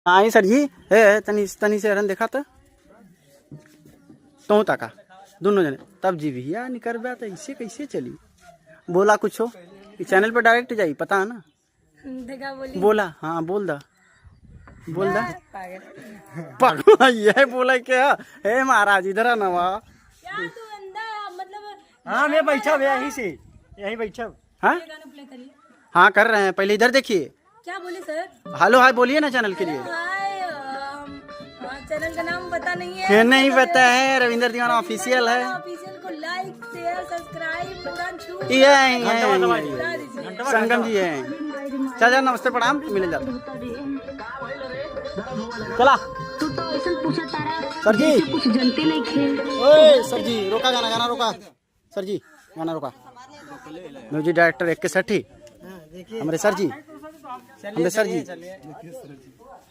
हाँ सर जी है तनी तनी से हरन देखा तो तका दोनों जने तब जी भैया निकर बा तो ऐसे कैसे चली बोला कुछ हो चैनल पर डायरेक्ट जाई पता है ना देखा बोली बोला हाँ बोल दा पागल ये बोला क्या हे महाराज इधर आ ना वाह क्या तू अंधा मतलब हाँ मैं बैठा हुआ यहीं से यहीं बैठा हूँ। हाँ गाना प्ले करिए। हाँ कर रहे हैं पहले इधर देखिए क्या बोले सर? हेलो हाय बोलिए ना चैनल के लिए हाय चैनल का नाम पता नहीं है। ये नहीं पता है रविंद्र दीवाना ऑफिशियल है ऑफिशियल को लाइक शेयर सब्सक्राइब पूरा छू ये संगम जी है चल जा नमस्ते प्रणाम मिले जाते चला सर जी कुछ जनते नहीं थे। ओए सर जी रोका गाना रोका सर जी गाना रोका म्यूजिक डायरेक्टर 1 के 60 हमारे सर जी